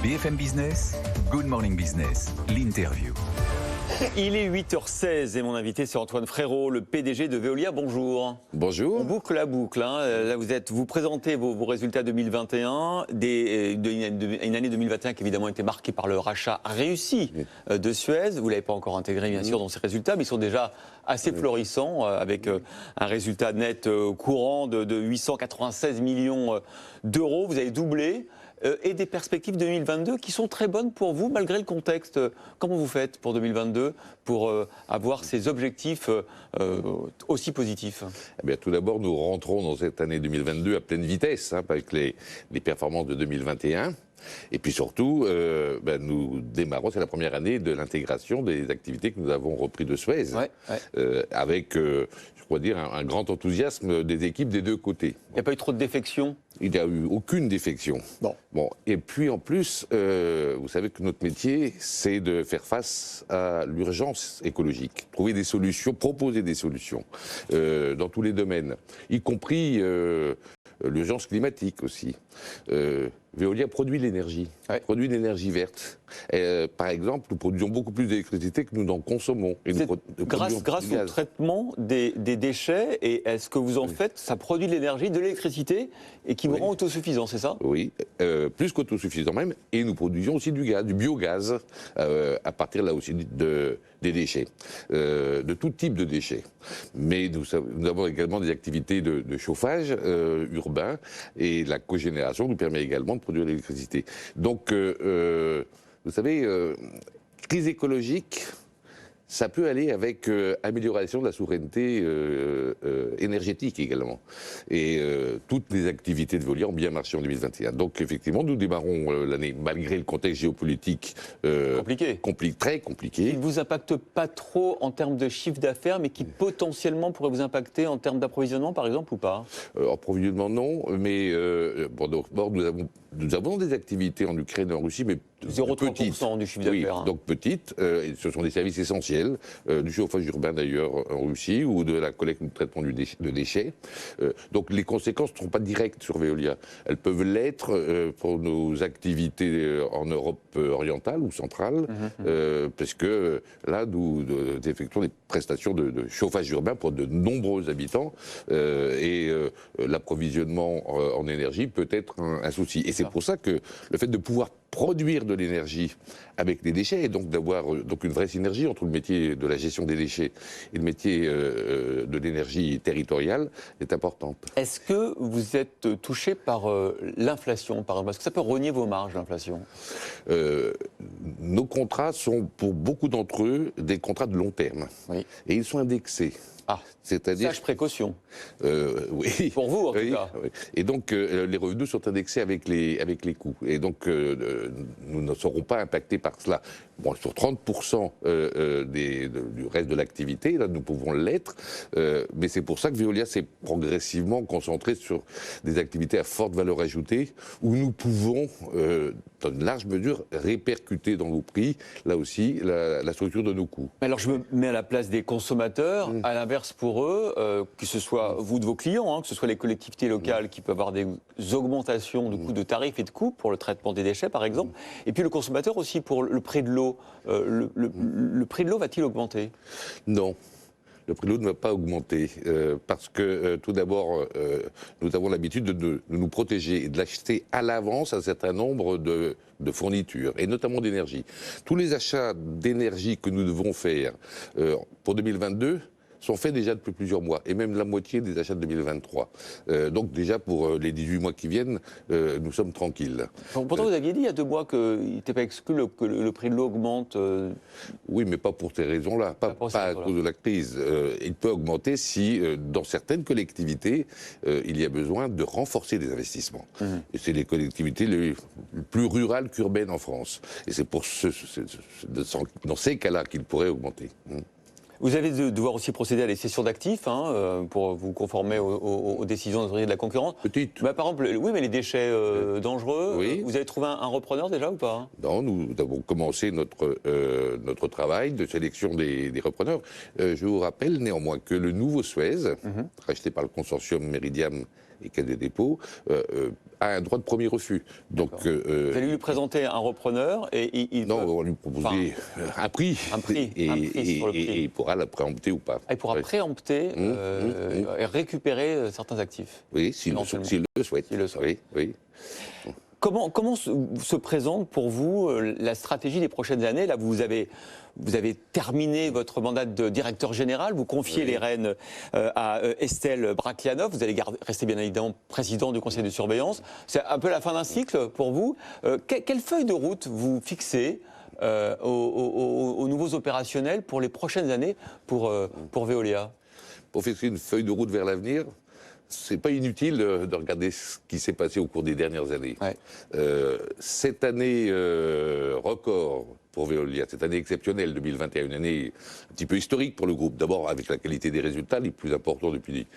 BFM Business, Good Morning Business, l'interview. Il est 8h16 et mon invité c'est Antoine Frérot, le PDG de Veolia. Bonjour. Bonjour. On boucle la boucle. Là, vous présentez vos résultats 2021, une année 2021 qui évidemment a été marquée par le rachat réussi de Suez. Vous ne l'avez pas encore intégré bien sûr dans ces résultats, mais ils sont déjà assez florissants avec un résultat net courant de 896 millions d'euros. Vous avez doublé. Et des perspectives 2022 qui sont très bonnes pour vous, malgré le contexte. Comment vous faites pour 2022 pour avoir ces objectifs aussi positifs ? Eh bien, tout d'abord, nous rentrons dans cette année 2022 à pleine vitesse, avec les performances de 2021. Et puis surtout, nous démarrons, c'est la première année de l'intégration des activités que nous avons repris de Suez, avec, je crois dire, un grand enthousiasme des équipes des deux côtés. Il n'y a pas eu trop de défections ? Il n'y a eu aucune défection. Bon. Et puis en plus, vous savez que notre métier, c'est de faire face à l'urgence écologique, trouver des solutions, proposer des solutions dans tous les domaines, y compris l'urgence climatique aussi. Veolia produit l'énergie, produit l'énergie verte. Par exemple, nous produisons beaucoup plus d'électricité que nous n'en consommons. Et grâce au traitement des déchets, et est-ce que vous en faites, ça produit de l'énergie, de l'électricité, et qui vous rend autosuffisant, c'est ça ? Oui, plus qu'autosuffisant même. Et nous produisons aussi du gaz, du biogaz, à partir là aussi des déchets, de tout type de déchets. Mais nous avons également des activités de chauffage urbain, et la cogénération nous permet également de produire de l'électricité. Donc, vous savez, crise écologique, ça peut aller avec amélioration de la souveraineté énergétique également. Et toutes les activités de Veolia ont bien marché en 2021. Donc effectivement, nous démarrons l'année, malgré le contexte géopolitique très compliqué. Qui ne vous impacte pas trop en termes de chiffre d'affaires, mais qui potentiellement pourrait vous impacter en termes d'approvisionnement, par exemple, ou pas ? Approvisionnement, non, mais nous avons des activités en Ukraine et en Russie, mais 0,3% du chiffre d'affaires. Oui, donc petites. Ce sont des services essentiels, du chauffage urbain d'ailleurs en Russie, ou de la collecte ou de traitement de déchets. Donc les conséquences ne seront pas directes sur Veolia. Elles peuvent l'être pour nos activités en Europe orientale ou centrale, parce que là, nous effectuons des prestations de chauffage urbain pour de nombreux habitants, et l'approvisionnement en énergie peut être un souci. Et c'est pour ça que le fait de pouvoir produire de l'énergie avec des déchets, et donc d'avoir une vraie synergie entre le métier de la gestion des déchets et le métier de l'énergie territoriale est importante. Est-ce que vous êtes touché par l'inflation, par exemple ? Est-ce que ça peut rogner vos marges, l'inflation ? Nos contrats sont, pour beaucoup d'entre eux, des contrats de long terme. Oui. Et ils sont indexés. C'est-à-dire sage précaution. Oui. Pour vous, en tout cas. Oui. Et donc, les revenus sont indexés avec les coûts. Et donc, nous ne serons pas impactés par cela. Bon, sur 30% du reste de l'activité, là, nous pouvons l'être. Mais c'est pour ça que Veolia s'est progressivement concentré sur des activités à forte valeur ajoutée, où nous pouvons, dans une large mesure, répercuter dans nos prix, là aussi, la structure de nos coûts. Alors, je me mets à la place des consommateurs. À l'inverse, pour eux, que ce soit vous de vos clients, que ce soit les collectivités locales qui peuvent avoir des augmentations de coûts de tarifs et de coûts pour le traitement des déchets, par exemple, et puis le consommateur aussi pour le prix de l'eau. Le prix de l'eau va-t-il augmenter ? Non. Le prix de l'eau ne va pas augmenter parce que tout d'abord, nous avons l'habitude de nous protéger et de l'acheter à l'avance un certain nombre de fournitures, et notamment d'énergie. Tous les achats d'énergie que nous devons faire pour 2022 sont faits déjà depuis plusieurs mois, et même la moitié des achats de 2023. Donc déjà pour les 18 mois qui viennent, nous sommes tranquilles. Pourtant vous aviez dit il y a 2 mois qu'il n'était pas exclu que le prix de l'eau augmente. Oui, mais pas pour ces raisons-là, pas à cause de la crise. Il peut augmenter si, dans certaines collectivités, il y a besoin de renforcer les investissements. Et c'est les collectivités les plus rurales qu'urbaines en France. Et c'est dans ces cas-là qu'il pourrait augmenter. Vous allez devoir aussi procéder à des cessions d'actifs pour vous conformer aux décisions des autorités de la concurrence. Petite. Par exemple, oui, mais les déchets dangereux, vous avez trouvé un repreneur déjà ou pas ? Non, nous avons commencé notre travail de sélection des repreneurs. Je vous rappelle néanmoins que le nouveau Suez, racheté par le consortium Meridiam et Caisse des dépôts, a un droit de premier refus. Donc, Vous allez lui présenter un repreneur et il non, peut- on va lui proposer un prix. un prix Et sur le prix. il pourra la préempter ou pas. il pourra Ouais. préempter et récupérer certains actifs. Oui, s'il Éventuellement. le souhaite. S'il le souhaite. Oui, oui. Comment se présente pour vous la stratégie des prochaines années? Là, vous avez terminé votre mandat de directeur général, vous confiez les rênes à Estelle Brachlianoff, vous allez rester bien évidemment président du conseil de surveillance. C'est un peu la fin d'un cycle pour vous. Quelle feuille de route vous fixez aux nouveaux opérationnels pour les prochaines années pour Veolia? Pour fixer une feuille de route vers l'avenir, c'est pas inutile de regarder ce qui s'est passé au cours des dernières années. Ouais. Cette année record pour Veolia, cette année exceptionnelle 2021, une année un petit peu historique pour le groupe. D'abord avec la qualité des résultats, les plus importants depuis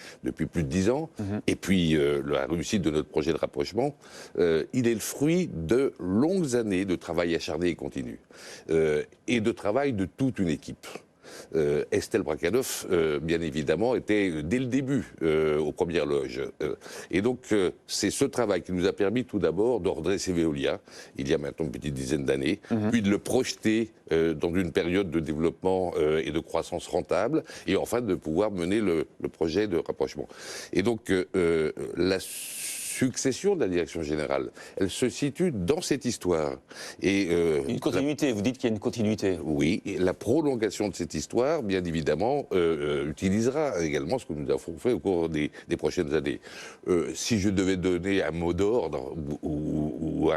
plus de 10 ans, et puis la réussite de notre projet de rapprochement. Il est le fruit de longues années de travail acharné et continu, et de travail de toute une équipe. Estelle Brachlianoff, bien évidemment, était dès le début aux premières loges. Et donc, c'est ce travail qui nous a permis tout d'abord de redresser Veolia, il y a maintenant une petite dizaine d'années, puis de le projeter dans une période de développement et de croissance rentable, et enfin de pouvoir mener le projet de rapprochement. Et donc, la succession de la direction générale, elle se situe dans cette histoire. Et, Une continuité, vous dites qu'il y a une continuité. oui, et la prolongation de cette histoire, bien évidemment, utilisera également ce que nous avons fait au cours des prochaines années. Si je devais donner un mot d'ordre ou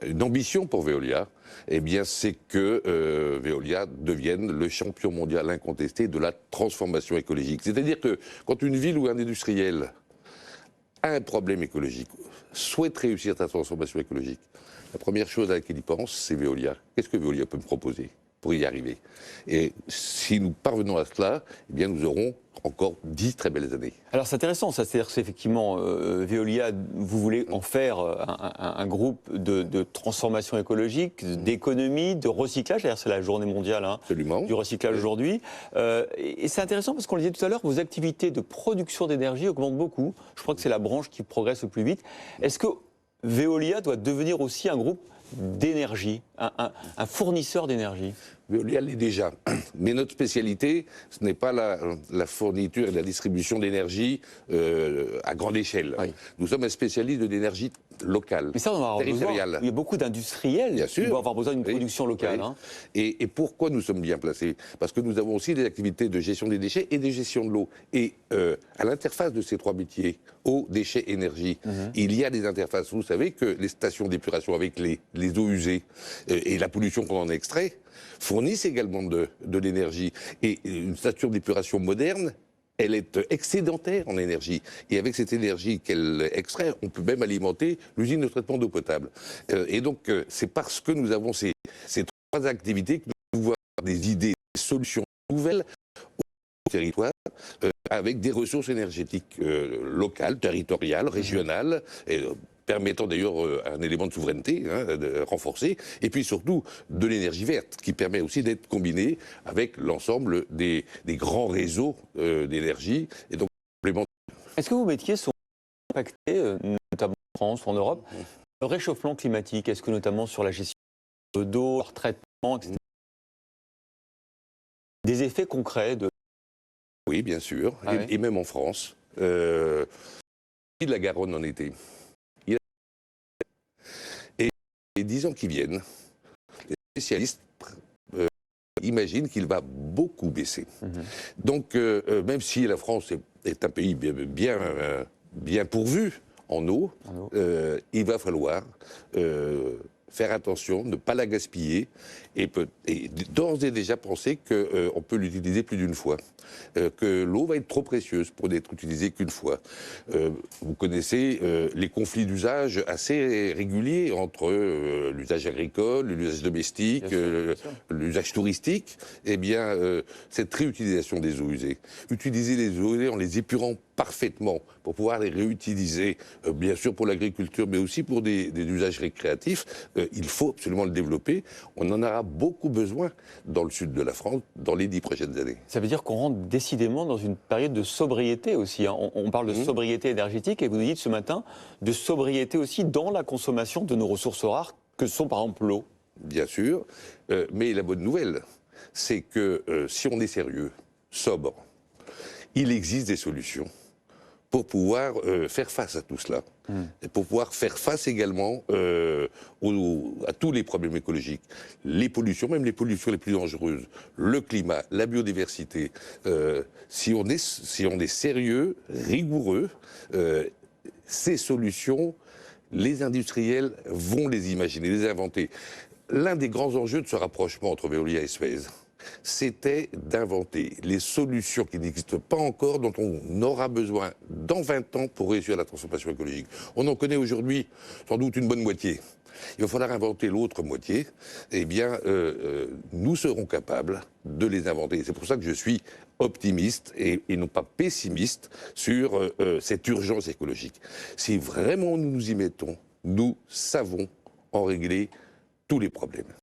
une ambition pour Veolia, eh bien, c'est que Veolia devienne le champion mondial incontesté de la transformation écologique. C'est-à-dire que quand une ville ou un industriel a un problème écologique, souhaite réussir sa transformation écologique, la première chose à laquelle il pense, c'est Veolia. Qu'est-ce que Veolia peut me proposer pour y arriver? Et si nous parvenons à cela, eh bien nous aurons encore 10 très belles années. Alors c'est intéressant, ça, c'est-à-dire que c'est effectivement Veolia, vous voulez en faire un groupe de transformation écologique, d'économie, de recyclage. D'ailleurs, c'est la journée mondiale Absolument. du recyclage aujourd'hui. Et c'est intéressant parce qu'on le disait tout à l'heure, vos activités de production d'énergie augmentent beaucoup. Je crois que c'est la branche qui progresse le plus vite. Est-ce que Veolia doit devenir aussi un groupe d'énergie, un fournisseur d'énergie? Veolia l'est déjà. Mais notre spécialité, ce n'est pas la fourniture et la distribution d'énergie à grande échelle. Oui. Nous sommes un spécialiste de l'énergie locale, Mais ça, on va avoir besoin. territoriale. Il y a beaucoup d'industriels Bien qui sûr. vont avoir besoin d'une Oui, production locale. oui. Hein. Et pourquoi nous sommes bien placés? Parce que nous avons aussi des activités de gestion des déchets et de gestion de l'eau. Et à l'interface de ces trois métiers, eau, déchets, énergie, il y a des interfaces. Vous savez que les stations d'épuration avec les eaux usées et la pollution qu'on en extrait fournissent également de l'énergie. Et une station d'épuration moderne, elle est excédentaire en énergie. Et avec cette énergie qu'elle extrait, on peut même alimenter l'usine de traitement d'eau potable. Et donc, c'est parce que nous avons ces trois activités que nous pouvons avoir des idées, des solutions nouvelles au territoire, avec des ressources énergétiques locales, territoriales, régionales, et, permettant d'ailleurs un élément de souveraineté renforcé, et puis surtout de l'énergie verte, qui permet aussi d'être combinée avec l'ensemble des grands réseaux d'énergie, et donc complémentaires. Est-ce que vos métiers sont impactés, notamment en France ou en Europe, le réchauffement climatique? Est-ce que notamment sur la gestion de d'eau, leur traitement, etc., des effets concrets de... Oui, bien sûr, Ah ouais. et même en France. De la Garonne en été. Et les 10 ans qui viennent, les spécialistes imaginent qu'il va beaucoup baisser. Donc, même si la France est un pays bien pourvu en eau, il va falloir faire attention, ne pas la gaspiller et d'ores et déjà penser qu'on peut l'utiliser plus d'une fois. Que l'eau va être trop précieuse pour n'être utilisée qu'une fois. Vous connaissez les conflits d'usage assez réguliers entre l'usage agricole, l'usage domestique, l'usage touristique. Eh bien, cette réutilisation des eaux usées. Utiliser les eaux usées en les épurant parfaitement pour pouvoir les réutiliser, bien sûr pour l'agriculture, mais aussi pour des usages récréatifs, il faut absolument le développer. On en aura beaucoup besoin dans le sud de la France dans les 10 prochaines années. Ça veut dire qu'on rentre décidément dans une période de sobriété aussi, hein. On parle de sobriété énergétique et vous nous dites ce matin de sobriété aussi dans la consommation de nos ressources rares que sont par exemple l'eau. Bien sûr, mais la bonne nouvelle, c'est que si on est sérieux, sobre, il existe des solutions pour pouvoir faire face à tout cela. Et pour pouvoir faire face également à tous les problèmes écologiques. Les pollutions, même les pollutions les plus dangereuses, le climat, la biodiversité. Si on est sérieux, rigoureux, ces solutions, les industriels vont les imaginer, les inventer. L'un des grands enjeux de ce rapprochement entre Veolia et Suez, c'était d'inventer les solutions qui n'existent pas encore, dont on aura besoin dans 20 ans pour réussir la transformation écologique. On en connaît aujourd'hui sans doute une bonne moitié. Il va falloir inventer l'autre moitié. Eh bien, nous serons capables de les inventer. C'est pour ça que je suis optimiste et non pas pessimiste sur cette urgence écologique. Si vraiment nous nous y mettons, nous savons en régler tous les problèmes.